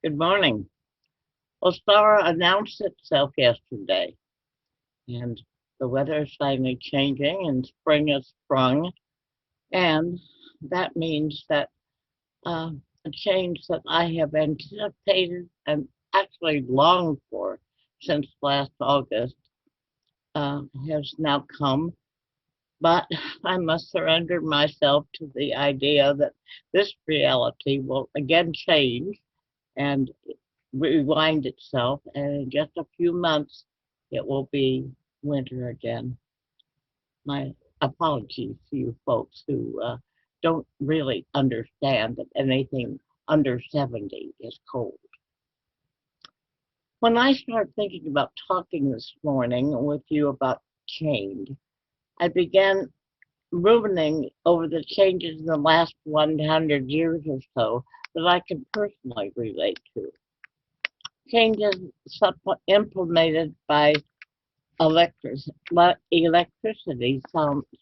Good morning. Well, summer announced itself yesterday, and the weather is finally changing, and spring has sprung, and that means that a change that I have anticipated and actually longed for since last August has now come. But I must surrender myself to the idea that this reality will again change and rewind itself, and in just a few months, it will be winter again. My apologies to you folks who don't really understand that anything under 70 is cold. When I started thinking about talking this morning with you about change, I began ruminating over the changes in the last 100 years or so that I can personally relate to. Changes implemented by electricity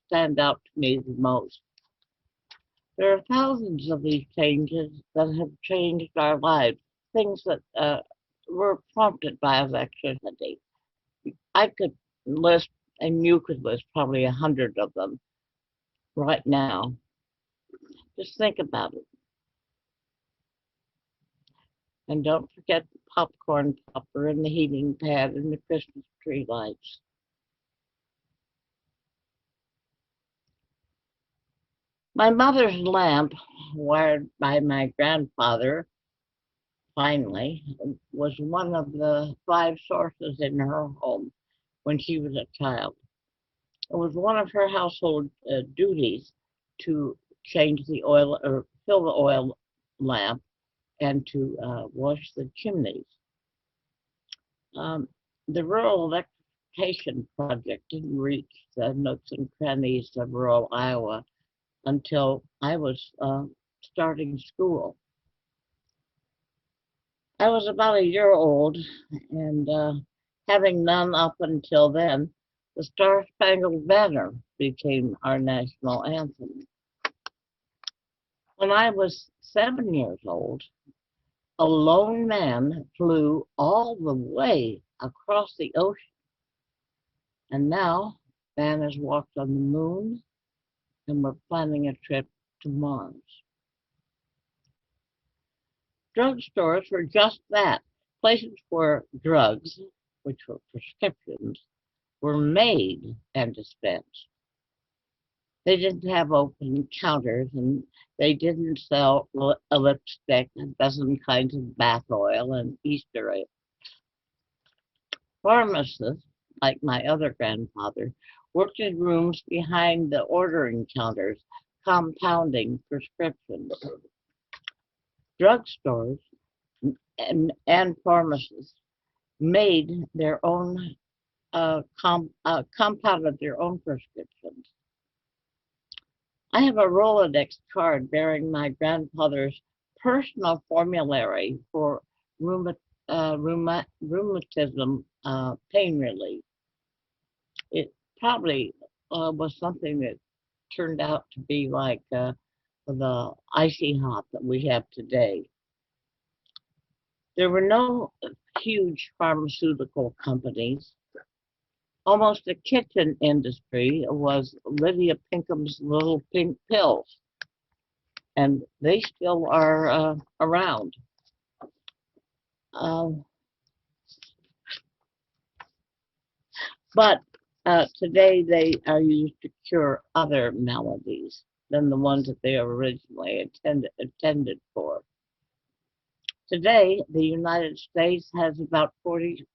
stand out to me the most. There are thousands of these changes that have changed our lives, things that were prompted by electricity. I could list, and you could list probably 100 of them right now. Just think about it. And don't forget the popcorn popper and the heating pad and the Christmas tree lights. My mother's lamp, wired by my grandfather, finally, was one of the five sources in her home when she was a child. It was one of her household duties to change the oil or fill the oil lamp and to wash the chimneys. Um, the rural electrification project didn't reach the nooks and crannies of rural Iowa until I was starting school. I was about a year old, and having none up until then, the Star Spangled Banner became our national anthem. When I was 7 years old, a lone man flew all the way across the ocean, and now man has walked on the moon, and we're planning a trip to Mars. Drugstores were just that, places where drugs, which were prescriptions, were made and dispensed. They didn't have open counters, and they didn't sell a lipstick, a dozen kinds of bath oil, and Easter eggs. Pharmacists, like my other grandfather, worked in rooms behind the ordering counters, compounding prescriptions. Drugstores and pharmacists made their own, compounded their own prescriptions. I have a Rolodex card bearing my grandfather's personal formulary for rheumatism pain relief. It probably was something that turned out to be like the icy hot that we have today. There were no huge pharmaceutical companies. Almost the kitchen industry was Lydia Pinkham's Little Pink Pills, and they still are around. Um, but today they are used to cure other maladies than the ones that they originally intended for. Today, the United States has about 48%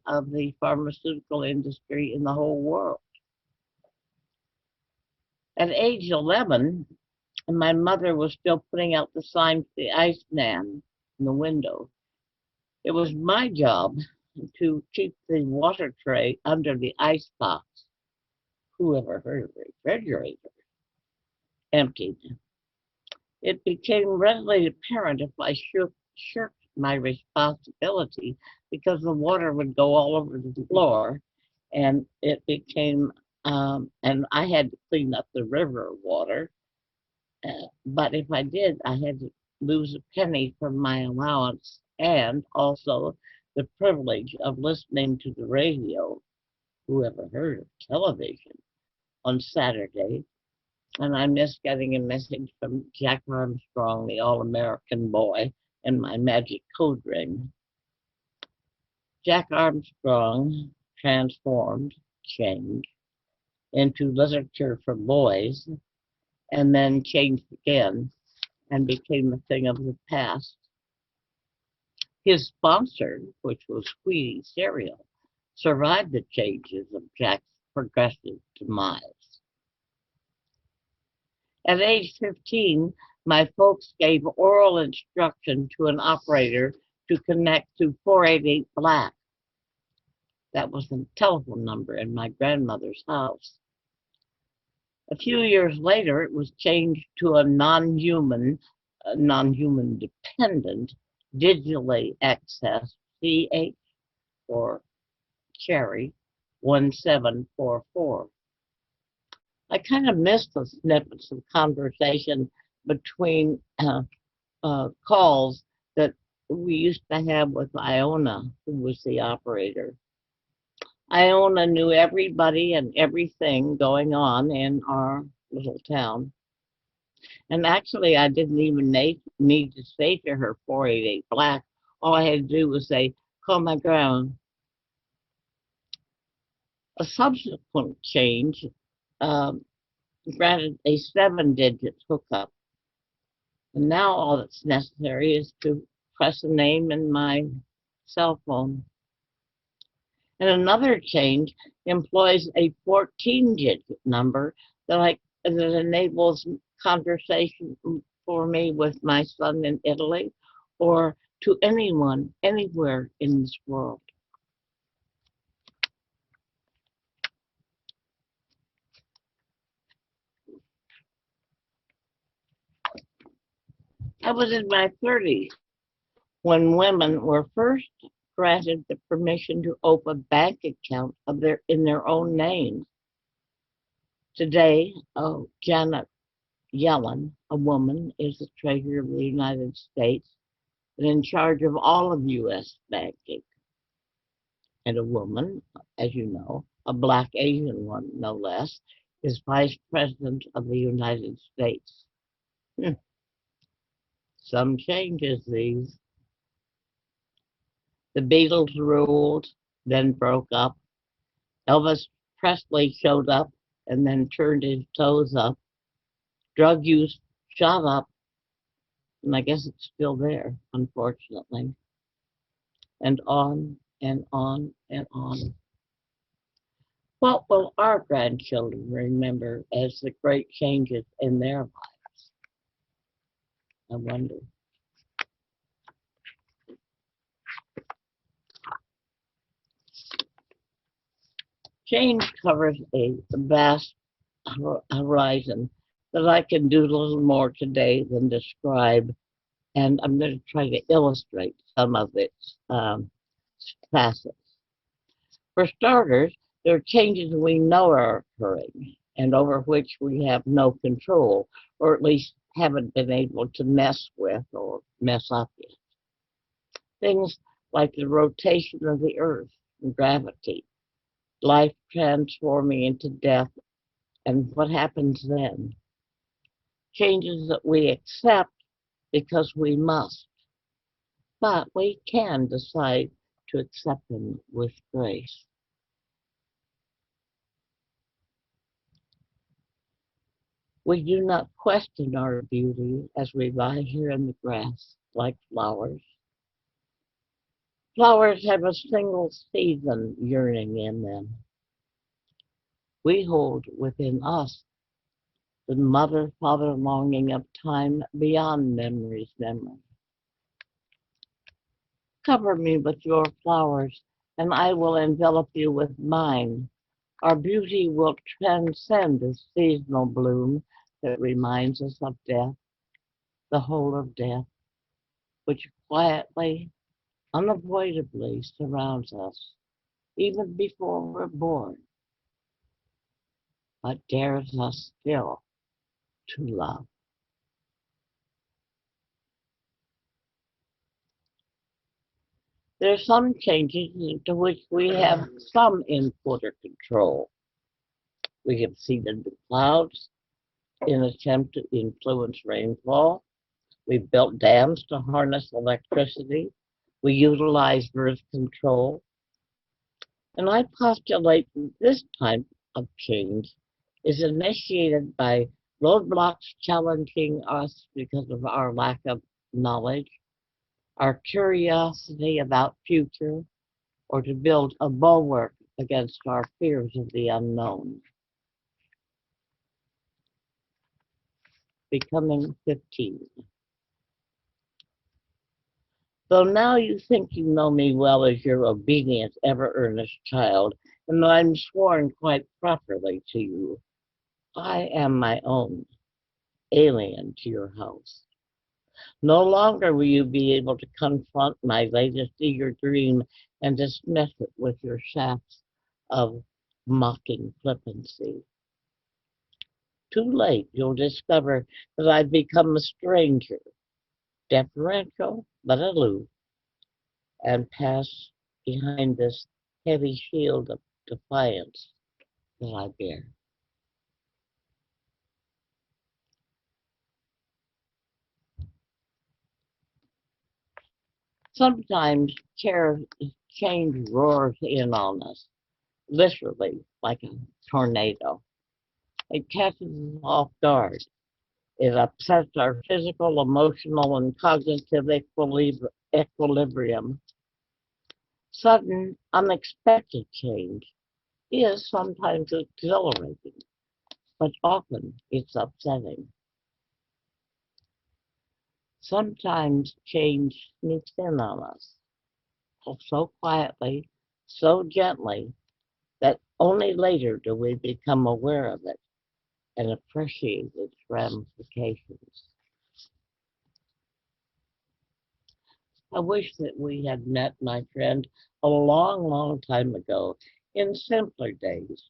of the pharmaceutical industry in the whole world. At age 11, my mother was still putting out the sign for the Iceman in the window. It was my job to keep the water tray under the ice box. Who ever heard of a refrigerator? Emptied. It became readily apparent if I shirked my responsibility because the water would go all over the floor, and it became, and I had to clean up the river water. But if I did, I had to lose a penny from my allowance and also the privilege of listening to the radio. Who ever heard of television on Saturday? And I miss getting a message from Jack Armstrong, the All-American boy, and my magic code ring. Jack Armstrong transformed, changed, into literature for boys, and then changed again and became a thing of the past. His sponsor, which was Squeaky Cereal, survived the changes of Jack's progressive demise. At age 15, my folks gave oral instruction to an operator to connect to 488 Black. That was the telephone number in my grandmother's house. A few years later, it was changed to a non-human dependent, digitally accessed CH or Cherry 1744. I kind of missed the snippets of conversation between calls that we used to have with Iona, who was the operator. Iona knew everybody and everything going on in our little town. And actually, I didn't even need to say to her 488 Black. All I had to do was say, call my ground. A subsequent change granted a 7-digit hookup. And now all that's necessary is to press a name in my cell phone. And another change employs a 14-digit number that enables conversation for me with my son in Italy or to anyone, anywhere in this world. I was in my 30s when women were first granted the permission to open a bank account in their own names. Today, Janet Yellen, a woman, is the Treasurer of the United States and in charge of all of U.S. banking. And a woman, as you know, a Black Asian one, no less, is Vice President of the United States. Some changes these. The Beatles ruled, then broke up. Elvis Presley showed up and then turned his toes up. Drug use shot up, and I guess it's still there, unfortunately. And on and on and on. What will our grandchildren remember as the great changes in their lives? I wonder. Change covers a vast horizon that I can do little more today than describe, and I'm going to try to illustrate some of its facets. For starters, there are changes we know are occurring and over which we have no control, or at least haven't been able to mess with or mess up yet. Things like the rotation of the earth and gravity, life transforming into death, and what happens then. Changes that we accept because we must, but we can decide to accept them with grace. We do not question our beauty as we lie here in the grass like flowers. Flowers have a single season yearning in them. We hold within us the mother-father longing of time beyond memory's memory. Cover me with your flowers, and I will envelop you with mine. Our beauty will transcend the seasonal bloom that reminds us of death, the whole of death, which quietly, unavoidably surrounds us, even before we're born, but dares us still to love. There are some changes into which we have some input or control. We have seeded the clouds in an attempt to influence rainfall. We built dams to harness electricity. We utilize birth control. And I postulate that this type of change is initiated by roadblocks challenging us because of our lack of knowledge, our curiosity about future, or to build a bulwark against our fears of the unknown. Becoming 15. Though now you think you know me well as your obedient, ever earnest child, and I'm sworn quite properly to you, I am my own, alien to your house. No longer will you be able to confront my latest eager dream and dismiss it with your shafts of mocking flippancy. Too late, you'll discover that I've become a stranger, deferential but aloof, and pass behind this heavy shield of defiance that I bear. Sometimes change roars in on us, literally like a tornado. It catches us off guard. It upsets our physical, emotional, and cognitive equilibrium. Sudden, unexpected change is sometimes exhilarating, but often it's upsetting. Sometimes change sneaks in on us, so quietly, so gently, that only later do we become aware of it and appreciate its ramifications. I wish that we had met, my friend, a long, long time ago in simpler days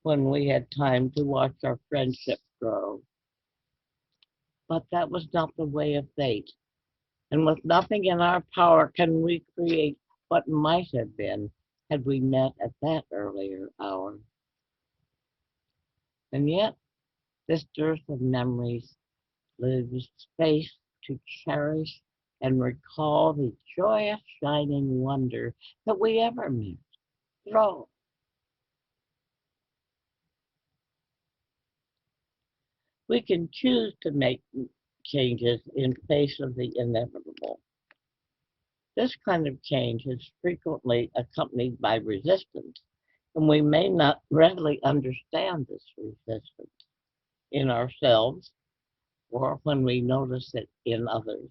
when we had time to watch our friendship grow. But that was not the way of fate. And with nothing in our power can we create what might have been had we met at that earlier hour. And yet, this dearth of memories leaves space to cherish and recall the joyous, shining wonder that we ever met. So, we can choose to make changes in face of the inevitable. This kind of change is frequently accompanied by resistance, and we may not readily understand this resistance in ourselves or when we notice it in others.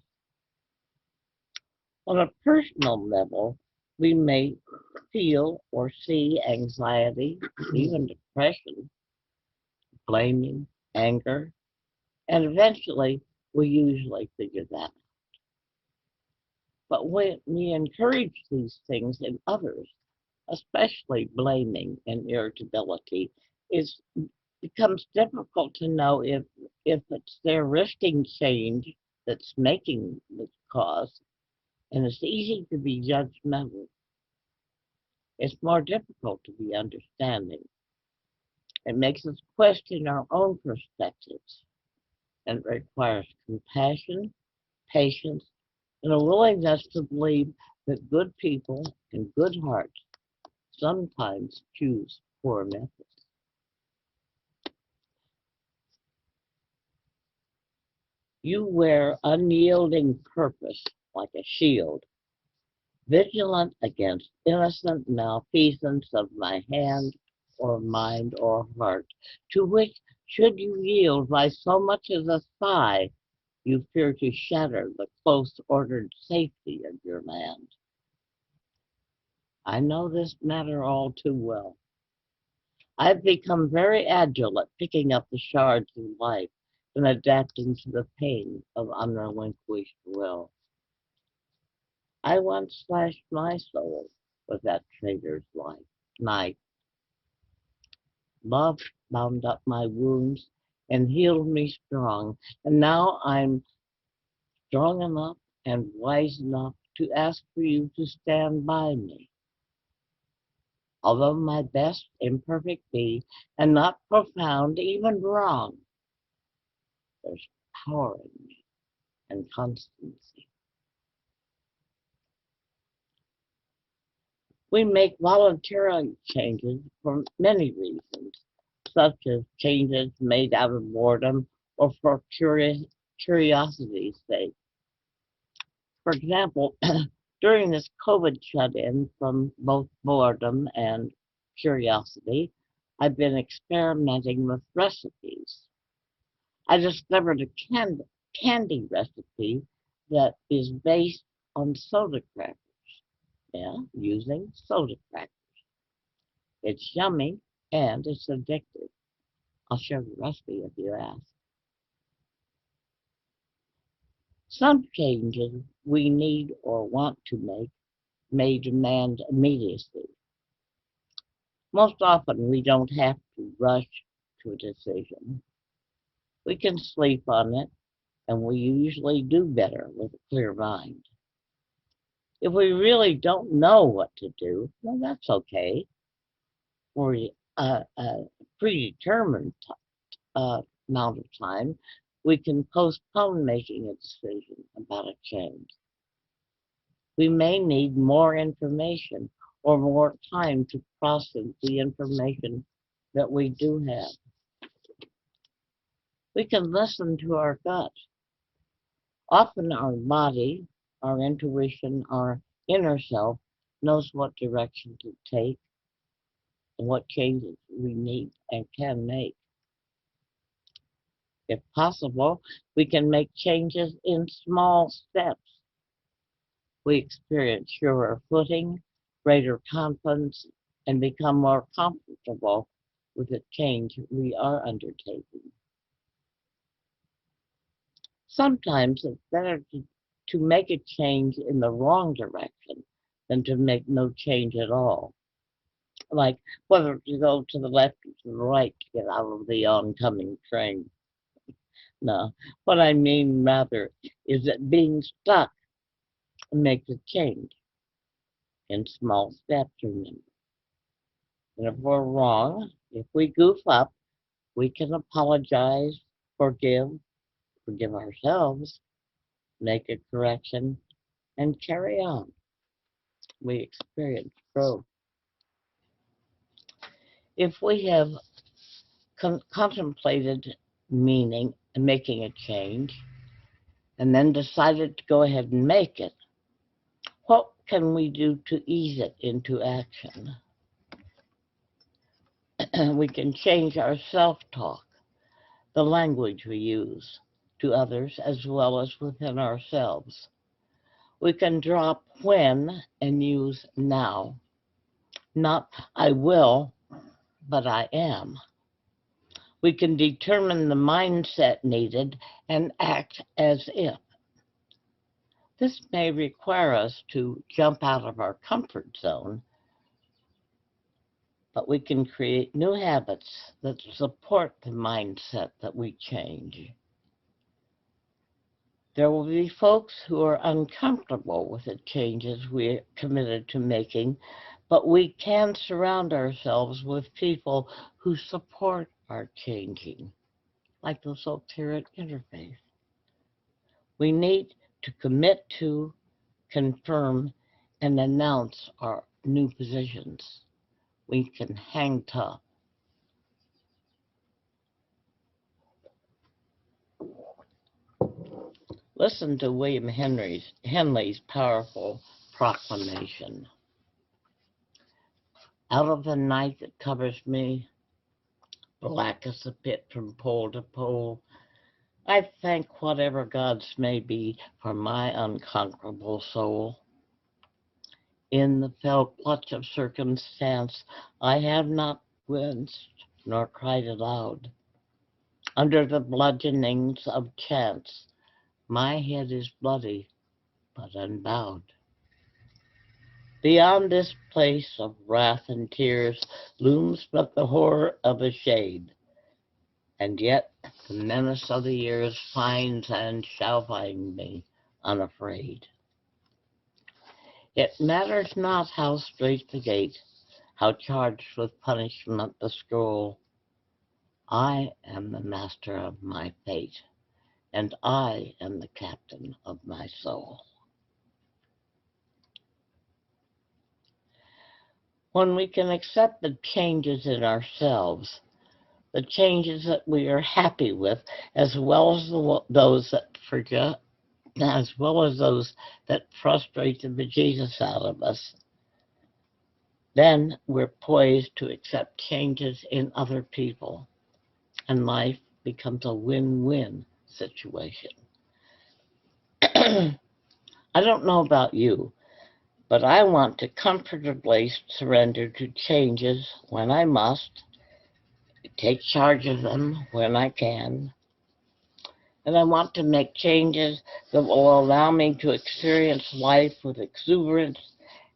On a personal level, we may feel or see anxiety, even depression, blaming, anger, and eventually we usually figure that. But when we encourage these things in others, especially blaming and irritability, it becomes difficult to know if it's their risking change that's making the cause, and it's easy to be judgmental. It's more difficult to be understanding. It makes us question our own perspectives and requires compassion, patience, and a willingness to believe that good people and good hearts sometimes choose poor methods. You wear unyielding purpose like a shield, vigilant against innocent malfeasance of my hand or mind or heart, to which, should you yield by so much as a sigh, you fear to shatter the close ordered safety of your land. I know this matter all too well. I've become very agile at picking up the shards of life and adapting to the pain of unrelinquished will. I once slashed my soul with that traitor's knife. Love bound up my wounds and healed me strong, and now I'm strong enough and wise enough to ask for you to stand by me. Although my best imperfect be, and not profound, even wrong, there's power in me and constancy. We make voluntary changes for many reasons, such as changes made out of boredom or for curiosity's sake. For example, during this COVID shut-in from both boredom and curiosity, I've been experimenting with recipes. I discovered a candy recipe that is based on soda crackers. Yeah, using soda crackers. It's yummy and it's addictive. I'll share the recipe if you ask. Some changes we need or want to make may demand immediacy. Most often we don't have to rush to a decision. We can sleep on it, and we usually do better with a clear mind. If we really don't know what to do, well, that's okay. For a predetermined amount of time, we can postpone making a decision about a change. We may need more information or more time to process the information that we do have. We can listen to our gut. Often our body, our intuition, our inner self knows what direction to take and what changes we need and can make. If possible, we can make changes in small steps. We experience surer footing, greater confidence, and become more comfortable with the change we are undertaking. Sometimes it's better to make a change in the wrong direction than to make no change at all. Like whether to go to the left or to the right to get out of the oncoming train. No, what I mean rather is that being stuck makes a change in small steps, remember. And if we're wrong, if we goof up, we can apologize, forgive ourselves, make a correction, and carry on. We experience growth. If we have contemplated meaning and making a change, and then decided to go ahead and make it, what can we do to ease it into action? We can change our self-talk, the language we use to others as well as within ourselves. We can drop when and use now. Not I will, but I am. We can determine the mindset needed and act as if. This may require us to jump out of our comfort zone, but we can create new habits that support the mindset that we change. There will be folks who are uncomfortable with the changes we're committed to making, but we can surround ourselves with people who support our changing, like those folks here at Interfaith. We need to commit to, confirm, and announce our new positions. We can hang tough. Listen to William Henley's powerful proclamation. Out of the night that covers me, black as the pit from pole to pole, I thank whatever gods may be for my unconquerable soul. In the fell clutch of circumstance, I have not winced nor cried aloud. Under the bludgeonings of chance, my head is bloody, but unbowed. Beyond this place of wrath and tears looms but the horror of a shade, and yet the menace of the years finds and shall find me unafraid. It matters not how strait the gate, how charged with punishment the scroll. I am the master of my fate, and I am the captain of my soul. When we can accept the changes in ourselves, the changes that we are happy with, as well as those that forget, as well as those that frustrate the bejesus out of us, then we're poised to accept changes in other people, and life becomes a win-win situation. I don't know about you, but I want to comfortably surrender to changes when I must, take charge of them when I can, and I want to make changes that will allow me to experience life with exuberance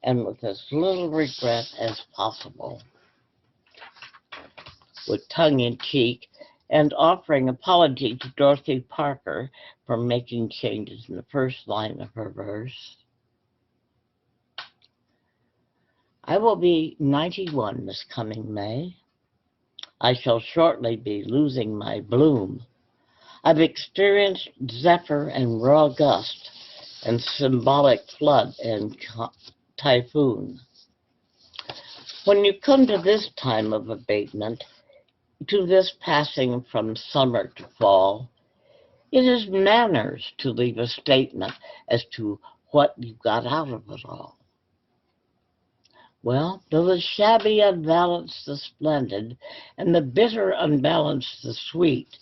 and with as little regret as possible. With tongue-in-cheek and offering apology to Dorothy Parker for making changes in the first line of her verse. I will be 91 this coming May. I shall shortly be losing my bloom. I've experienced zephyr and raw gust and symbolic flood and typhoon. When you come to this time of abatement, to this passing from summer to fall, it is manners to leave a statement as to what you got out of it all. Well, though the shabby unbalance the splendid, and the bitter unbalance the sweet,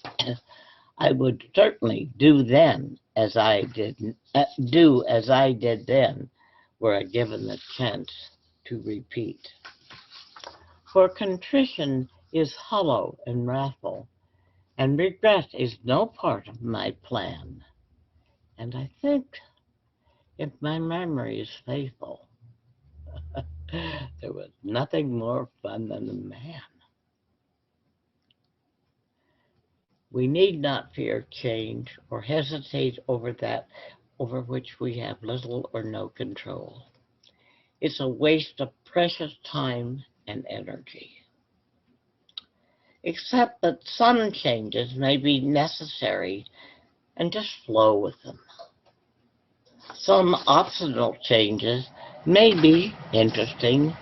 I would certainly do as I did then, were I given the chance to repeat. For contrition is hollow and wrathful, and regret is no part of my plan. And I think, if my memory is faithful, there was nothing more fun than a man. We need not fear change or hesitate over that over which we have little or no control. It's a waste of precious time and energy. Except that some changes may be necessary and just flow with them. Some optional changes may be interesting,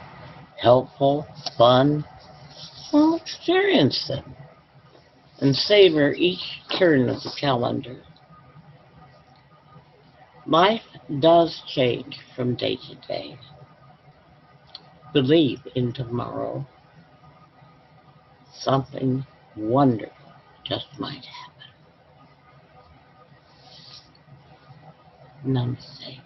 helpful, fun. Well, experience them and savor each turn of the calendar. Life does change from day to day. Believe in tomorrow. Something wonderful just might happen. Namaste.